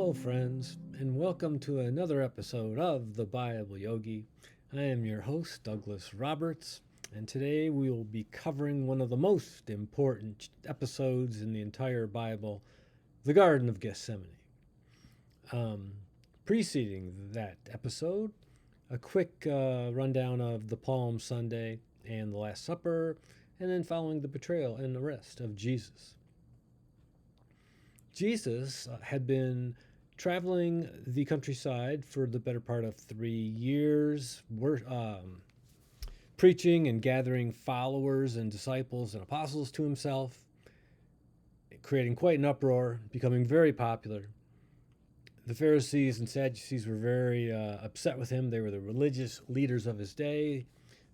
Hello, friends, and welcome to another episode of The Bible Yogi. I am your host, Douglas Roberts, and today we will be covering one of the most important episodes in the entire Bible, the Garden of Gethsemane. Preceding that episode, a quick rundown of the Palm Sunday and the Last Supper, and then following the betrayal and arrest of Jesus. Jesus had been traveling the countryside for the better part of 3 years, preaching and gathering followers and disciples and apostles to himself, creating quite an uproar, becoming very popular. The Pharisees and Sadducees were very upset with him. They were the religious leaders of his day.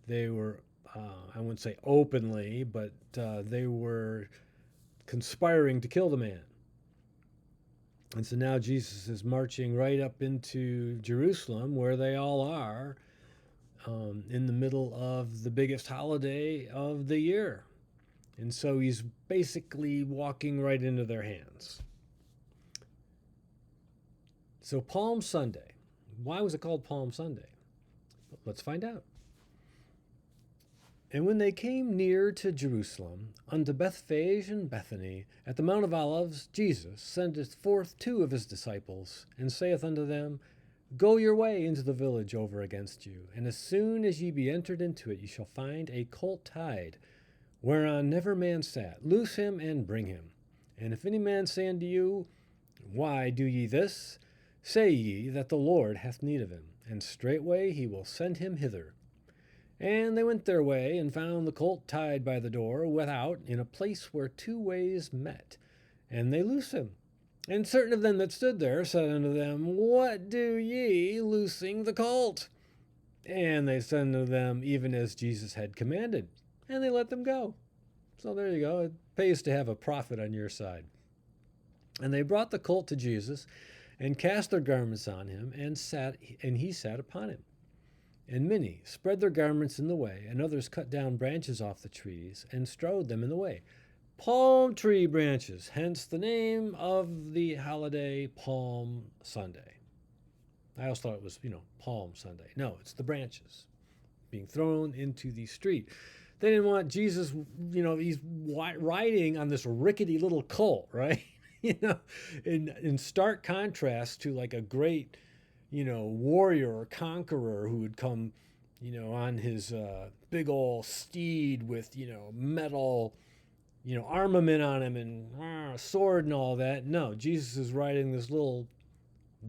They were, I wouldn't say openly, but they were conspiring to kill the man. And so now Jesus is marching right up into Jerusalem, where they all are, in the middle of the biggest holiday of the year. And so he's basically walking right into their hands. So Palm Sunday. Why was it called Palm Sunday? Let's find out. And when they came near to Jerusalem, unto Bethphage and Bethany, at the Mount of Olives, Jesus sendeth forth 2 of his disciples, and saith unto them, Go your way into the village over against you, and as soon as ye be entered into it, ye shall find a colt tied, whereon never man sat. Loose him and bring him. And if any man say unto you, Why do ye this? Say ye that the Lord hath need of him, and straightway he will send him hither. And they went their way, and found the colt tied by the door without, in a place where 2 ways met. And they loosed him. And certain of them that stood there said unto them, What do ye, loosing the colt? And they said unto them, even as Jesus had commanded. And they let them go. So there you go. It pays to have a prophet on your side. And they brought the colt to Jesus, and cast their garments on him, and he sat upon him. And many spread their garments in the way, and others cut down branches off the trees, and strewed them in the way. Palm tree branches, hence the name of the holiday, Palm Sunday. I always thought it was, Palm Sunday. No, it's the branches being thrown into the street. They didn't want Jesus, he's riding on this rickety little colt, right? In stark contrast to like a great warrior or conqueror who would come, on his big old steed with, metal, armament on him and sword and all that. No, Jesus is riding this little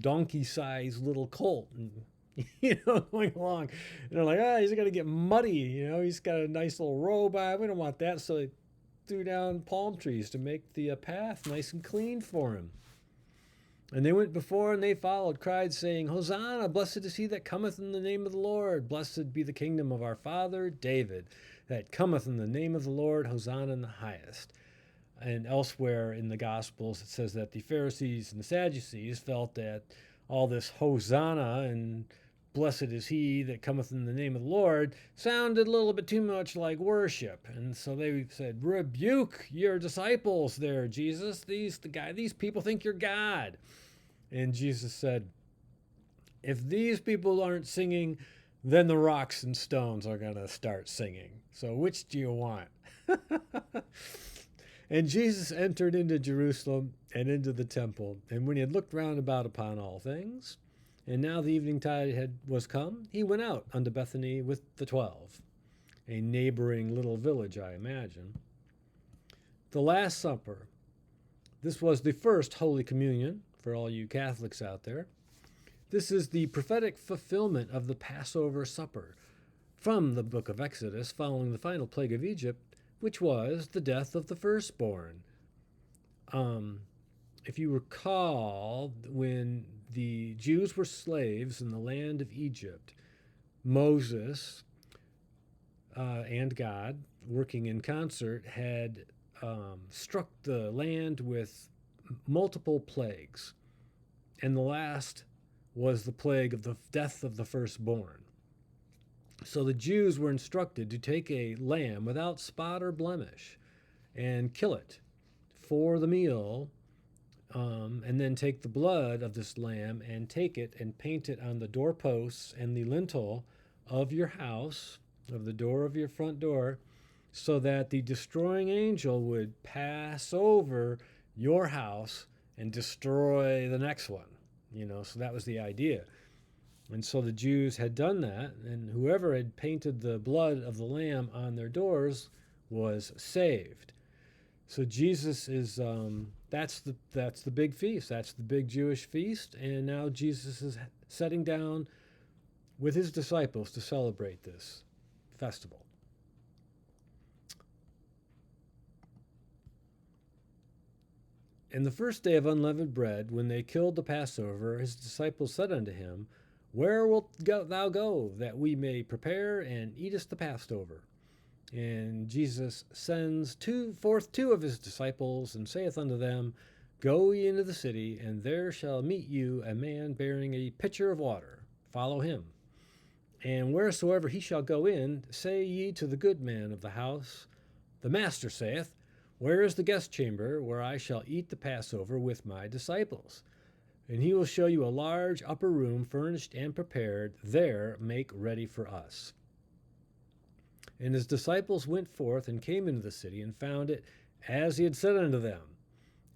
donkey-sized little colt and, going along. And they're like, he's going to get muddy. He's got a nice little robe on. We don't want that. So they threw down palm trees to make the path nice and clean for him. And they went before, and they followed, cried, saying, Hosanna, blessed is he that cometh in the name of the Lord. Blessed be the kingdom of our father David, that cometh in the name of the Lord. Hosanna in the highest. And elsewhere in the Gospels, it says that the Pharisees and the Sadducees felt that all this Hosanna and blessed is he that cometh in the name of the Lord sounded a little bit too much like worship. And so they said, rebuke your disciples there, Jesus. These people think you're God. And Jesus said, if these people aren't singing, then the rocks and stones are going to start singing. So which do you want? And Jesus entered into Jerusalem and into the temple. And when he had looked round about upon all things, and now the eveningtide was come, he went out unto Bethany with the 12, a neighboring little village, I imagine. The Last Supper. This was the first Holy Communion for all you Catholics out there. This is the prophetic fulfillment of the Passover supper from the book of Exodus following the final plague of Egypt, which was the death of the firstborn. If you recall, when the Jews were slaves in the land of Egypt, Moses and God, working in concert, had struck the land with multiple plagues. And the last was the plague of the death of the firstborn. So the Jews were instructed to take a lamb without spot or blemish and kill it for the meal and then take the blood of this lamb and take it and paint it on the doorposts and the lintel of your house, of the door of your front door, so that the destroying angel would pass over your house and destroy the next one. So that was the idea. And so the Jews had done that, and whoever had painted the blood of the lamb on their doors was saved. So Jesus is that's the big feast. That's the big Jewish feast, and now Jesus is sitting down with his disciples to celebrate this festival. And the first day of unleavened bread, when they killed the Passover, his disciples said unto him, Where wilt thou go, that we may prepare and eat us the Passover? And Jesus sends forth two of his disciples, and saith unto them, Go ye into the city, and there shall meet you a man bearing a pitcher of water. Follow him. And wheresoever he shall go in, say ye to the good man of the house, The master saith, Where is the guest chamber, where I shall eat the Passover with my disciples? And he will show you a large upper room, furnished and prepared. There make ready for us. And his disciples went forth and came into the city, and found it as he had said unto them.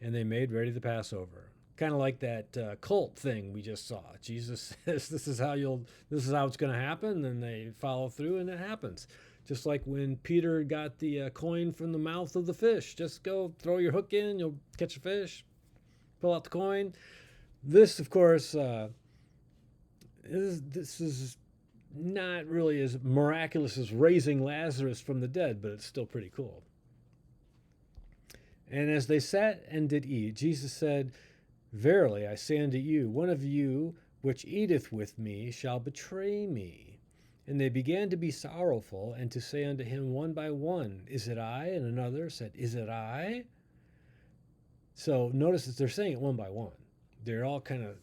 And they made ready the Passover. Kind of like that cult thing we just saw. Jesus says, this is how it's going to happen, and they follow through, and it happens. Just like when Peter got the coin from the mouth of the fish. Just go throw your hook in, you'll catch a fish, pull out the coin. This, of course, this is not really as miraculous as raising Lazarus from the dead, but it's still pretty cool. And as they sat and did eat, Jesus said, Verily I say unto you, one of you which eateth with me shall betray me. And they began to be sorrowful, and to say unto him one by one, Is it I? And another said, Is it I? So notice that they're saying it one by one. They're all kind of,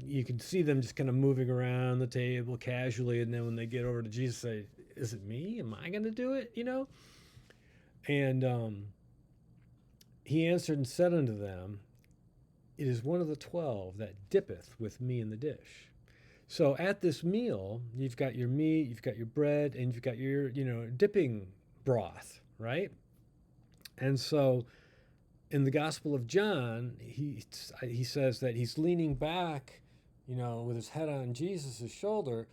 you can see them just kind of moving around the table casually, and then when they get over to Jesus, say, Is it me? Am I going to do it? And he answered and said unto them, It is one of the 12 that dippeth with me in the dish. So at this meal, you've got your meat, you've got your bread, and you've got your, dipping broth, right? And so in the Gospel of John, he says that he's leaning back, with his head on Jesus' shoulder,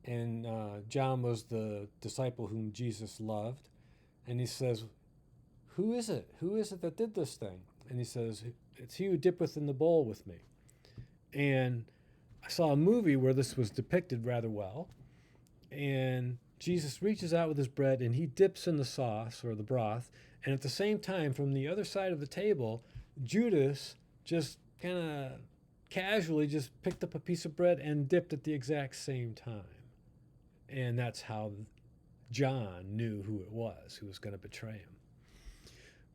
and John was the disciple whom Jesus loved, and he says, Who is it? Who is it that did this thing? And he says, It's he who dippeth in the bowl with me. And I saw a movie where this was depicted rather well, and Jesus reaches out with his bread and he dips in the sauce or the broth, and at the same time, from the other side of the table, Judas just kind of casually just picked up a piece of bread and dipped at the exact same time. And that's how John knew who it was who was going to betray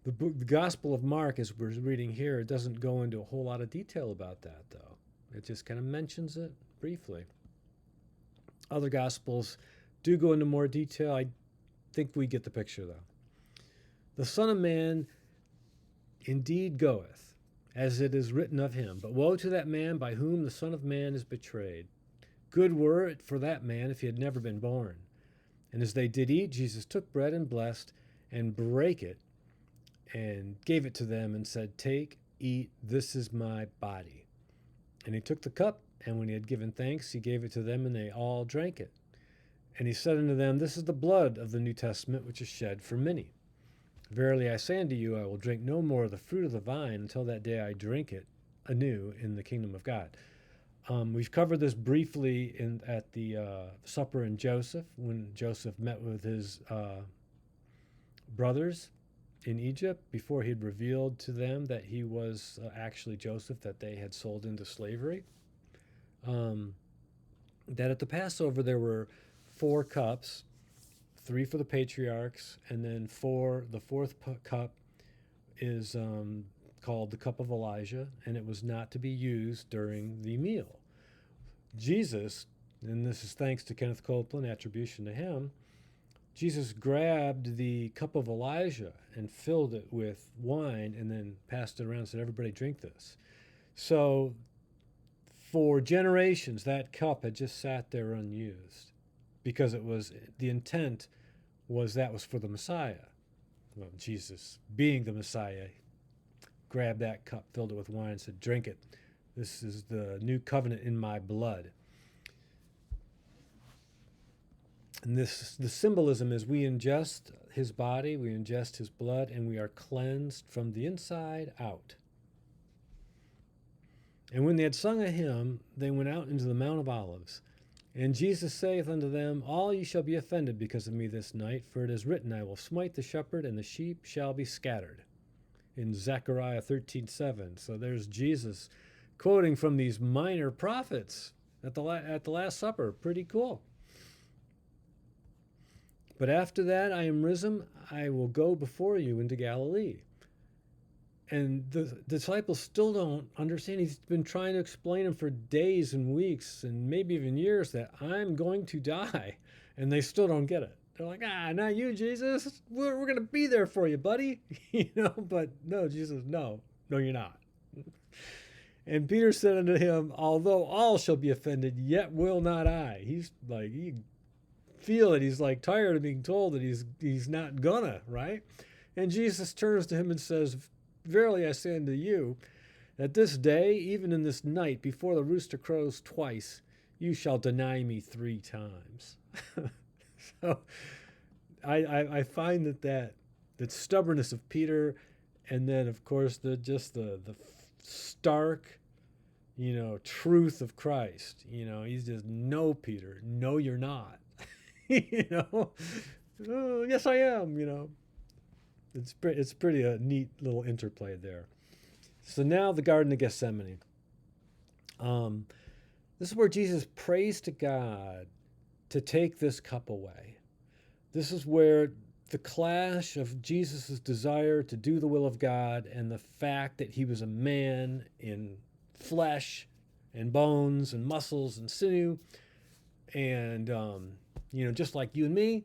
him. The Gospel of Mark, as we're reading here, it doesn't go into a whole lot of detail about that, though. It just kind of mentions it briefly. Other Gospels do go into more detail. I think we get the picture, though. The Son of Man indeed goeth, as it is written of him. But woe to that man by whom the Son of Man is betrayed. Good were it for that man if he had never been born. And as they did eat, Jesus took bread and blessed, and brake it, and gave it to them, and said, Take, eat, this is my body. And he took the cup, and when he had given thanks, he gave it to them, and they all drank it. And he said unto them, This is the blood of the New Testament, which is shed for many. Verily I say unto you, I will drink no more of the fruit of the vine until that day I drink it anew in the kingdom of God. We've covered this briefly at the supper in Joseph, when Joseph met with his brothers in Egypt, before he'd revealed to them that he was actually Joseph, that they had sold into slavery. That at the Passover there were 4 cups, 3 for the patriarchs, and then the fourth cup is called the cup of Elijah, and it was not to be used during the meal. Jesus, and this is thanks to Kenneth Copeland, attribution to him, Jesus grabbed the cup of Elijah and filled it with wine and then passed it around and said, everybody drink this. So for generations, that cup had just sat there unused because it was the intent was that was for the Messiah. Well, Jesus, being the Messiah, grabbed that cup, filled it with wine, and said, drink it. This is the new covenant in my blood. And the symbolism is we ingest his body, we ingest his blood, and we are cleansed from the inside out. And when they had sung a hymn, they went out into the Mount of Olives. And Jesus saith unto them, all ye shall be offended because of me this night, for it is written, I will smite the shepherd, and the sheep shall be scattered. In Zechariah 13:7. So there's Jesus quoting from these minor prophets at the Last Supper. Pretty cool. But after that I am risen, I will go before you into Galilee. And the disciples still don't understand. He's been trying to explain them for days and weeks and maybe even years that I'm going to die. And they still don't get it. They're like, not you, Jesus. We're going to be there for you, buddy. But no, Jesus, no, you're not. And Peter said unto him, although all shall be offended, yet will not I. He's like, you feel that he's like tired of being told that he's not gonna, right? And Jesus turns to him and says, verily I say unto you, that this day, even in this night, before the rooster crows twice, you shall deny me 3 times. So I find that stubbornness of Peter, and then of course the stark, truth of Christ. He's just, no, Peter, no, you're not. Oh, yes, I am. It's pretty a neat little interplay there. So now the Garden of Gethsemane. This is where Jesus prays to God to take this cup away. This is where the clash of Jesus' desire to do the will of God and the fact that he was a man in flesh and bones and muscles and sinew, and just like you and me,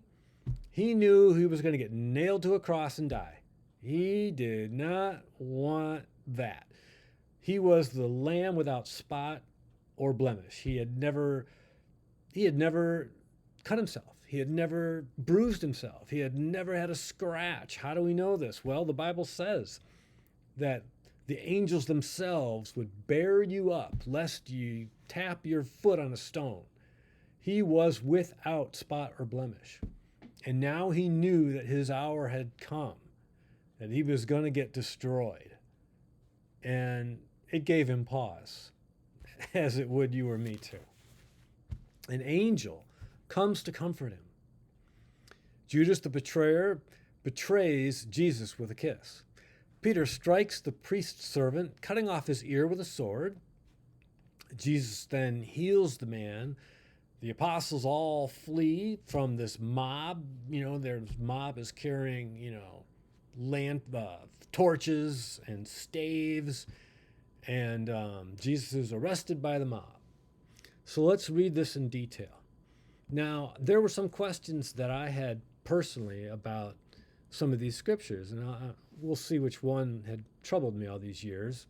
he knew he was going to get nailed to a cross and die. He did not want that. He was the lamb without spot or blemish. He had never cut himself. He had never bruised himself. He had never had a scratch. How do we know this? Well, the Bible says that the angels themselves would bear you up lest you tap your foot on a stone. He was without spot or blemish. And now he knew that his hour had come, that he was going to get destroyed. And it gave him pause, as it would you or me too. An angel comes to comfort him. Judas the betrayer betrays Jesus with a kiss. Peter strikes the priest's servant, cutting off his ear with a sword. Jesus then heals the man. The apostles all flee from this mob. Their mob is carrying, torches and staves. And Jesus is arrested by the mob. So let's read this in detail. Now, there were some questions that I had personally about some of these scriptures, and we'll see which one had troubled me all these years,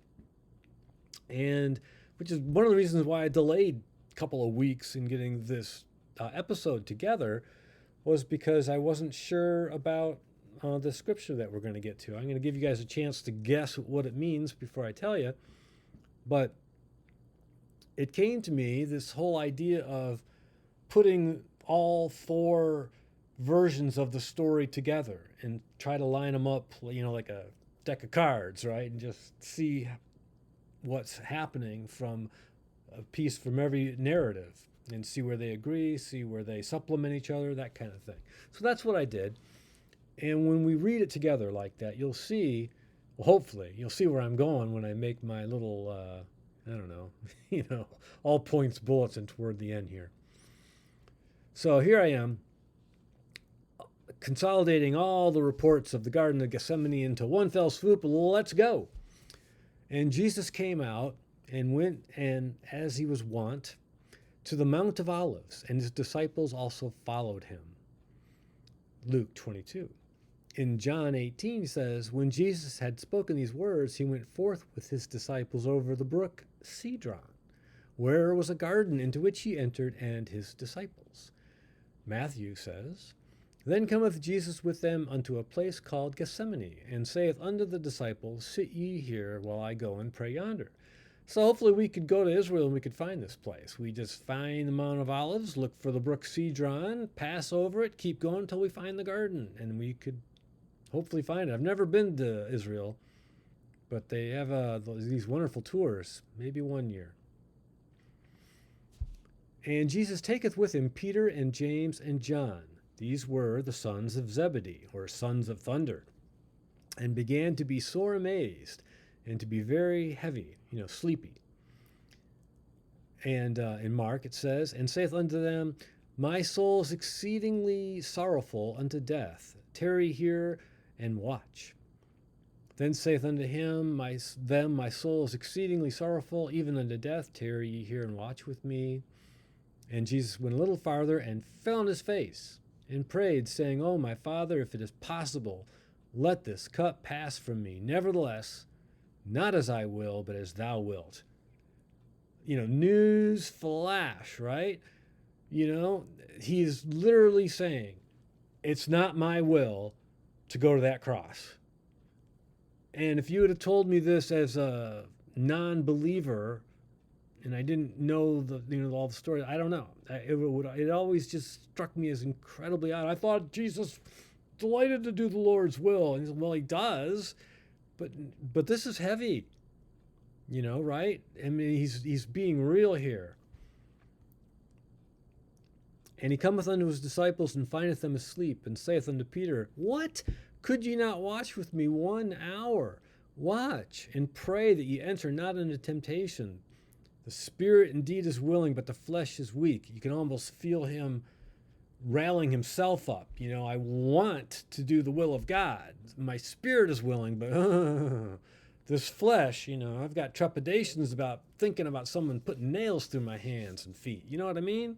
and which is one of the reasons why I delayed a couple of weeks in getting this episode together, was because I wasn't sure about the scripture that we're going to get to. I'm going to give you guys a chance to guess what it means before I tell you, but it came to me, this whole idea of putting all 4 versions of the story together and try to line them up, like a deck of cards, right? And just see what's happening from a piece from every narrative and see where they agree, see where they supplement each other, that kind of thing. So that's what I did. And when we read it together like that, you'll see, well, hopefully, you'll see where I'm going when I make my little, all points bulletin toward the end here. So here I am, consolidating all the reports of the Garden of Gethsemane into one fell swoop. Let's go. And Jesus came out and went, and as he was wont, to the Mount of Olives, and his disciples also followed him. Luke 22. In John 18 says, when Jesus had spoken these words, he went forth with his disciples over the brook Cedron, where was a garden into which he entered and his disciples. Matthew says, then cometh Jesus with them unto a place called Gethsemane, and saith unto the disciples, sit ye here while I go and pray yonder. So hopefully we could go to Israel and we could find this place. We just find the Mount of Olives, look for the brook Cedron, pass over it, keep going until we find the garden, and we could hopefully find it. I've never been to Israel, but they have these wonderful tours, maybe one year. And Jesus taketh with him Peter and James and John. These were the sons of Zebedee, or sons of thunder, and began to be sore amazed and to be very heavy, sleepy. And in Mark it says, and saith unto them, my soul is exceedingly sorrowful unto death. Tarry here and watch. Then saith unto him, my soul is exceedingly sorrowful, even unto death. Tarry ye here and watch with me. And Jesus went a little farther and fell on his face and prayed, saying, O my Father, if it is possible, let this cup pass from me. Nevertheless, not as I will, but as thou wilt. News flash, right? He's literally saying, it's not my will to go to that cross. And if you would have told me this as a non-believer, and I didn't know all the stories, I don't know. It always just struck me as incredibly odd. I thought Jesus delighted to do the Lord's will. And he said, well, he does, but this is heavy, right? I mean, he's being real here. And he cometh unto his disciples and findeth them asleep, and saith unto Peter, what? Could ye not watch with me 1 hour? Watch and pray that ye enter not into temptation. The spirit indeed is willing, but the flesh is weak. You can almost feel him rallying himself up. I want to do the will of God. My spirit is willing, but this flesh, I've got trepidations about thinking about someone putting nails through my hands and feet. You know what I mean?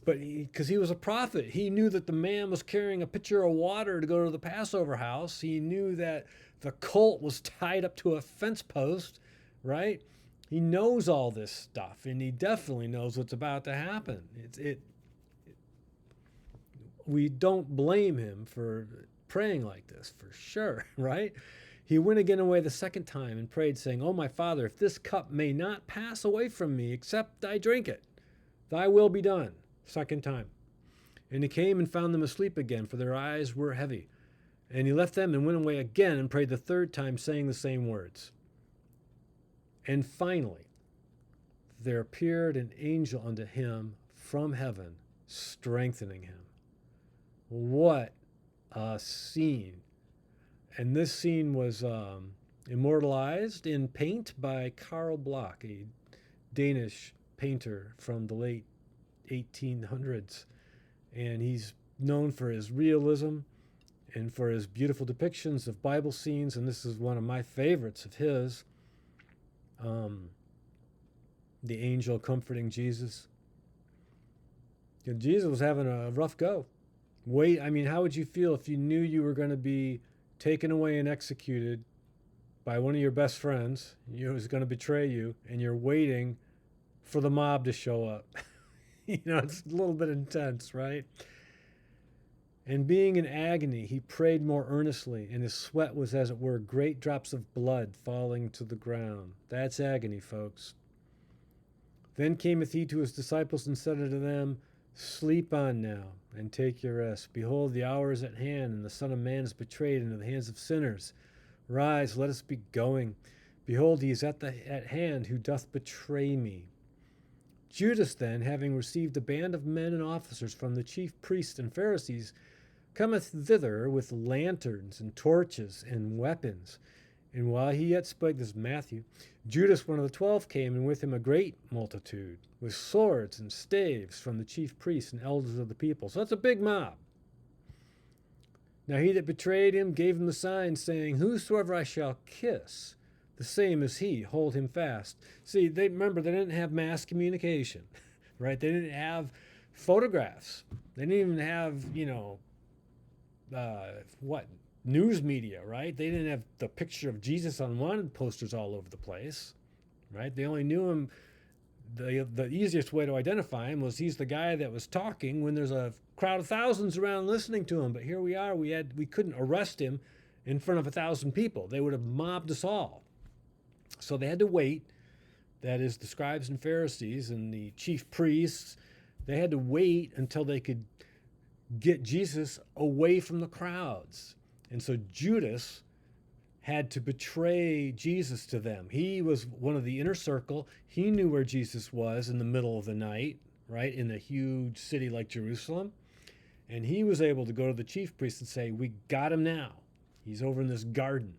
But because he was a prophet, he knew that the man was carrying a pitcher of water to go to the Passover house. He knew that the colt was tied up to a fence post, right? He knows all this stuff, and he definitely knows what's about to happen. We don't blame him for praying like this, for sure, right? He went again away the second time and prayed, saying, O my Father, if this cup may not pass away from me, except I drink it, thy will be done. Second time. And he came and found them asleep again, for their eyes were heavy. And he left them and went away again and prayed the third time, saying the same words. And finally, there appeared an angel unto him from heaven, strengthening him. What a scene. And this scene was immortalized in paint by Carl Bloch, a Danish painter from the late 1800s. And he's known for his realism and for his beautiful depictions of Bible scenes. And this is one of my favorites of his. The angel comforting Jesus. And Jesus was having a rough go. How would you feel if you knew you were going to be taken away and executed by one of your best friends, who's going to betray you, and you're waiting for the mob to show up? It's a little bit intense, right? And being in agony, he prayed more earnestly, and his sweat was, as it were, great drops of blood falling to the ground. That's agony, folks. Then cameth he to his disciples and said unto them, sleep on now, and take your rest. Behold, the hour is at hand, and the Son of Man is betrayed into the hands of sinners. Rise, let us be going. Behold, he is at hand who doth betray me. Judas then, having received a band of men and officers from the chief priests and Pharisees, cometh thither with lanterns and torches and weapons. And while he yet spake, this is Matthew, Judas, one of the 12, came, and with him a great multitude, with swords and staves from the chief priests and elders of the people. So that's a big mob. Now he that betrayed him gave him the sign, saying, whosoever I shall kiss, the same as he, hold him fast. See, remember, they didn't have mass communication, right? They didn't have photographs. They didn't even have, what, news media, right? They didn't have the picture of Jesus on wanted posters all over the place, right? They only knew him. The easiest way to identify him was he's the guy that was talking when there's a crowd of thousands around listening to him. But here we are. We couldn't arrest him in front of 1,000 people. They would have mobbed us all. So they had to wait. That is, the scribes and Pharisees and the chief priests, they had to wait until they could get Jesus away from the crowds. And so Judas had to betray Jesus to them. He was one of the inner circle. He knew where Jesus was in the middle of the night, right, in a huge city like Jerusalem. And he was able to go to the chief priest and say, we got him now. He's over in this garden.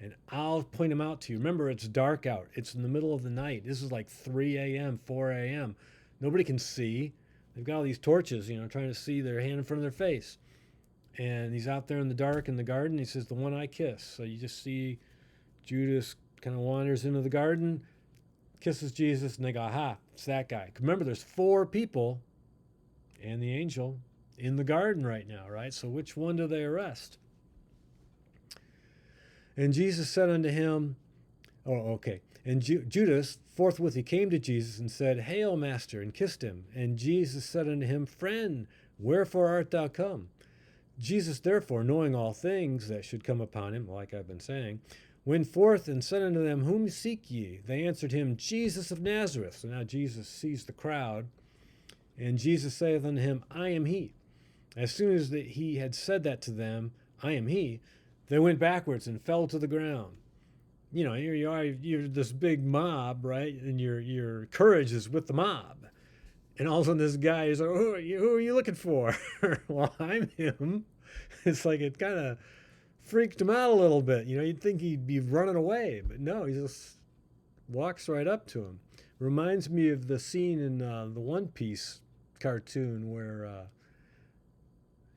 And I'll point him out to you. Remember, it's dark out. It's in the middle of the night. This is like 3 a.m., 4 a.m. Nobody can see. They've got all these torches, trying to see their hand in front of their face. And he's out there in the dark in the garden. He says, the one I kiss. So you just see Judas kind of wanders into the garden, kisses Jesus, and they go, aha, it's that guy. Remember, there's 4 people and the angel in the garden right now, right? So which one do they arrest? And Jesus said unto him, And Judas, forthwith he came to Jesus and said, Hail, Master, and kissed him. And Jesus said unto him, Friend, wherefore art thou come? Jesus, therefore, knowing all things that should come upon him, like I've been saying, went forth and said unto them, Whom seek ye? They answered him, Jesus of Nazareth. So now Jesus sees the crowd, and Jesus saith unto him, I am he. As soon as he had said that to them, I am he, they went backwards and fell to the ground. Here you are, you're this big mob, right? And your courage is with the mob. And all of a sudden this guy is like, who are you looking for? Well, I'm him. It's like it kind of freaked him out a little bit. You'd think he'd be running away, but no, he just walks right up to him. Reminds me of the scene in the One Piece cartoon where,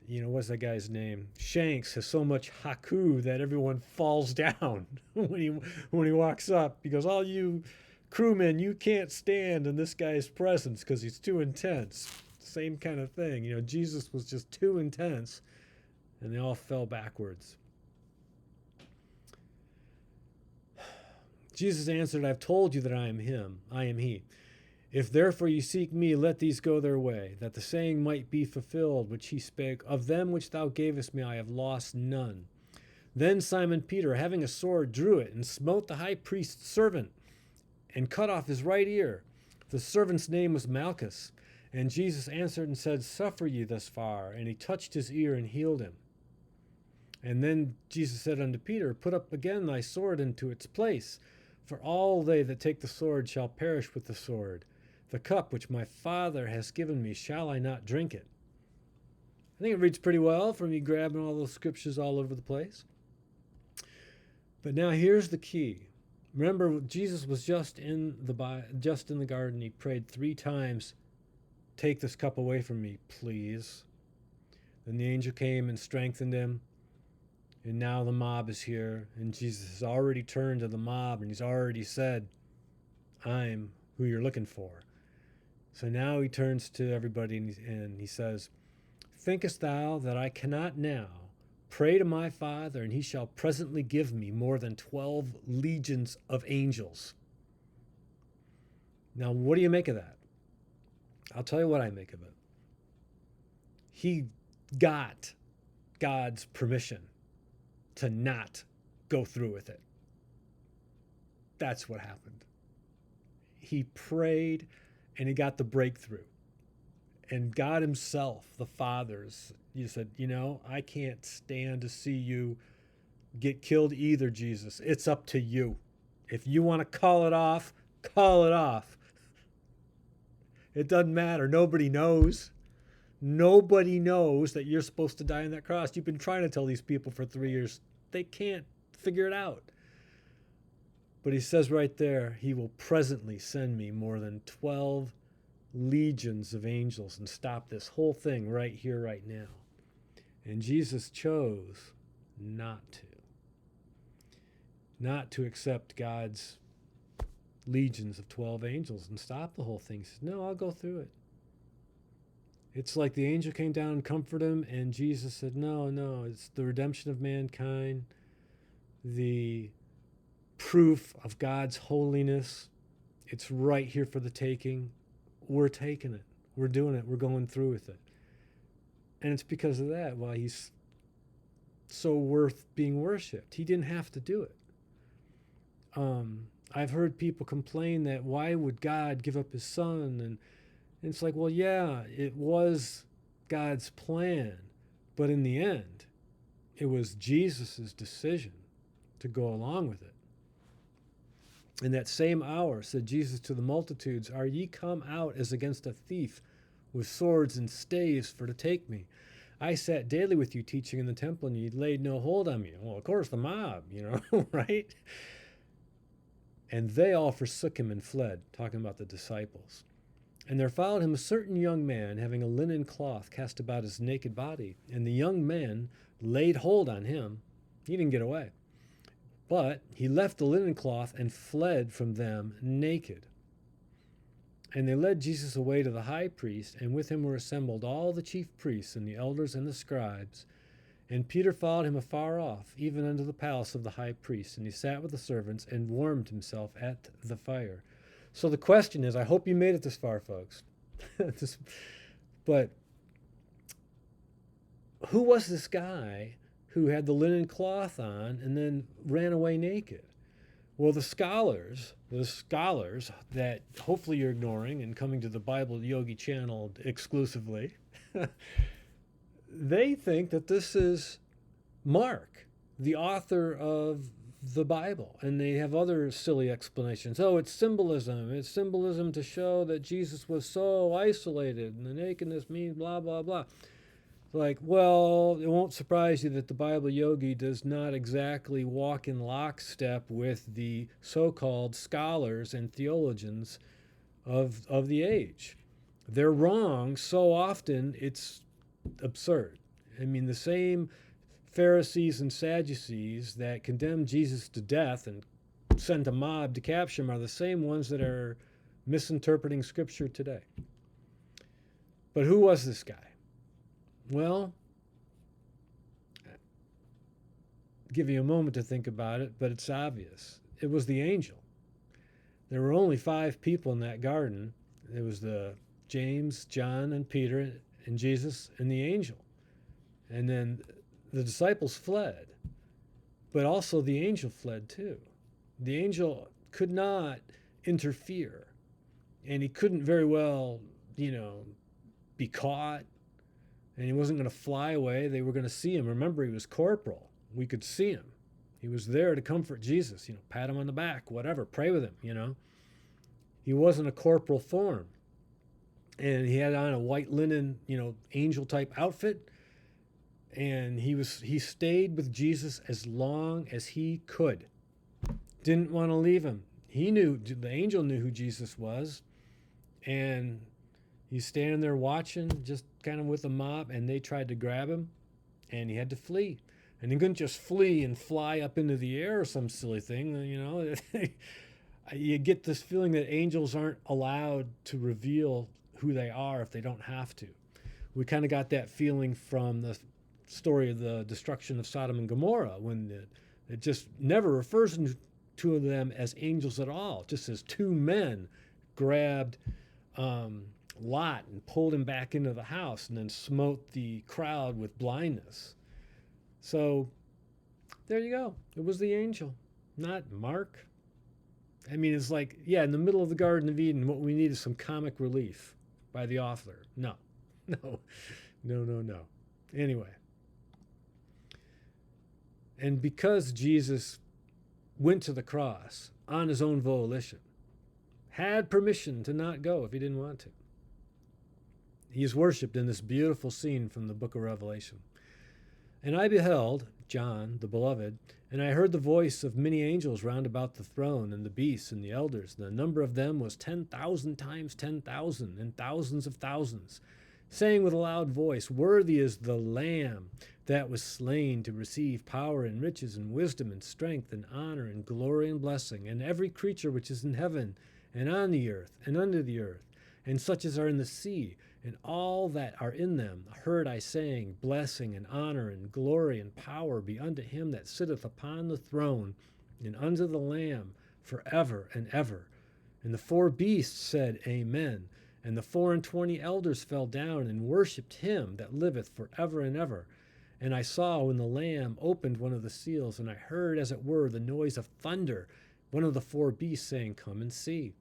what's that guy's name? Shanks has so much haku that everyone falls down when he walks up. He goes, all you crewmen, you can't stand in this guy's presence because he's too intense. Same kind of thing. Jesus was just too intense, and they all fell backwards. Jesus answered, I've told you that I am him. I am he. If therefore you seek me, let these go their way, that the saying might be fulfilled, which he spake, Of them which thou gavest me I have lost none. Then Simon Peter, having a sword, drew it, and smote the high priest's servant, and cut off his right ear. The servant's name was Malchus. And Jesus answered and said, Suffer ye thus far. And he touched his ear and healed him. And then Jesus said unto Peter, Put up again thy sword into its place, for all they that take the sword shall perish with the sword. The cup which my Father has given me, shall I not drink it? I think it reads pretty well for me grabbing all those scriptures all over the place. But now here's the key. Remember, Jesus was just in the garden. He prayed 3 times, Take this cup away from me, please. Then the angel came and strengthened him. And now the mob is here. And Jesus has already turned to the mob, and he's already said, I'm who you're looking for. So now he turns to everybody and he says, Thinkest thou that I cannot now pray to my Father, and he shall presently give me more than 12 legions of angels? Now, what do you make of that? I'll tell you what I make of it. He got God's permission to not go through with it. That's what happened. He prayed and he got the breakthrough. And God himself, the Father's, he said, I can't stand to see you get killed either, Jesus. It's up to you. If you want to call it off, call it off. It doesn't matter. Nobody knows. Nobody knows that you're supposed to die on that cross. You've been trying to tell these people for 3 years. They can't figure it out. But he says right there, he will presently send me more than 12 legions of angels and stop this whole thing right here, right now. And Jesus chose not to accept God's legions of 12 angels and stop the whole thing. He says, no, I'll go through it. It's like the angel came down and comforted him, and Jesus said, no, no, it's the redemption of mankind, the proof of God's holiness. It's right here for the taking. We're taking it. We're doing it. We're going through with it. And it's because of that why he's so worth being worshipped. He didn't have to do it. I've heard people complain that why would God give up his son? And it's like, well, yeah, it was God's plan. But in the end, it was Jesus' decision to go along with it. In that same hour said Jesus to the multitudes, are ye come out as against a thief with swords and staves for to take me? I sat daily with you teaching in the temple, and ye laid no hold on me. Well, of course, the mob, right? And they all forsook him and fled, talking about the disciples. And there followed him a certain young man, having a linen cloth cast about his naked body. And the young man laid hold on him. He didn't get away. But he left the linen cloth and fled from them naked. And they led Jesus away to the high priest, and with him were assembled all the chief priests and the elders and the scribes. And Peter followed him afar off, even unto the palace of the high priest. And he sat with the servants and warmed himself at the fire. So the question is, I hope you made it this far, folks. But who was this guy who had the linen cloth on and then ran away naked? Well, the scholars that hopefully you're ignoring and coming to the Bible Yogi channel exclusively, they think that this is Mark, the author of the Bible, and they have other silly explanations. Oh, it's symbolism. It's symbolism to show that Jesus was so isolated, and the nakedness means blah, blah, blah. Like, well, it won't surprise you that the Bible Yogi does not exactly walk in lockstep with the so-called scholars and theologians of the age. They're wrong so often it's absurd. I mean, the same Pharisees and Sadducees that condemned Jesus to death and sent a mob to capture him are the same ones that are misinterpreting Scripture today. But who was this guy? Well, I'll give you a moment to think about it, but it's obvious. It was the angel. There were only 5 people in that garden. It was the James, John, and Peter, and Jesus, and the angel. And then the disciples fled, but also the angel fled too. The angel could not interfere, and he couldn't very well, be caught, and he wasn't going to fly away. They were going to see him. Remember, he was corporal. We could see him. He was there to comfort Jesus, pat him on the back, whatever, pray with him, He wasn't a corporal form. And he had on a white linen, angel-type outfit. And he stayed with Jesus as long as he could. Didn't want to leave him. The angel knew who Jesus was. And he's standing there watching, just kind of with a mob, and they tried to grab him, and he had to flee. And he couldn't just flee and fly up into the air or some silly thing, You get this feeling that angels aren't allowed to reveal who they are if they don't have to. We kind of got that feeling from the story of the destruction of Sodom and Gomorrah, when it just never refers to them as angels at all, just as 2 men grabbed Lot and pulled him back into the house and then smote the crowd with blindness. So there you go. It was the angel, not Mark. I mean, it's like, in the middle of the Garden of Eden, what we need is some comic relief by the author. No. Anyway. And because Jesus went to the cross on his own volition, had permission to not go if he didn't want to, he is worshipped in this beautiful scene from the book of Revelation. And I beheld, John, the beloved, and I heard the voice of many angels round about the throne, and the beasts, and the elders. The number of them was 10,000 times 10,000, and thousands of thousands, saying with a loud voice, Worthy is the Lamb that was slain to receive power and riches and wisdom and strength and honor and glory and blessing, and every creature which is in heaven and on the earth and under the earth, and such as are in the sea, and all that are in them heard I saying, Blessing and honor and glory and power be unto him that sitteth upon the throne, and unto the Lamb forever and ever. And the 4 beasts said, Amen. And the 24 elders fell down and worshipped him that liveth forever and ever. And I saw when the Lamb opened one of the seals, and I heard, as it were, the noise of thunder, one of the 4 beasts saying, Come and see.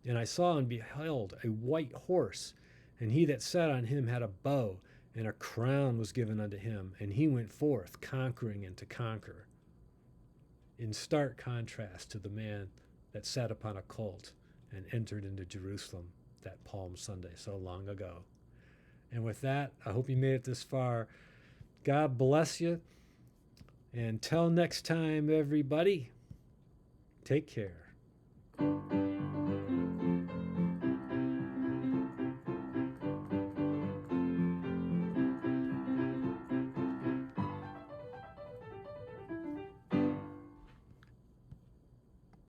And I saw and beheld a white horse, and he that sat on him had a bow, and a crown was given unto him, and he went forth conquering and to conquer. In stark contrast to the man that sat upon a colt and entered into Jerusalem that Palm Sunday so long ago. And with that, I hope you made it this far. God bless you. And until next time, everybody, take care.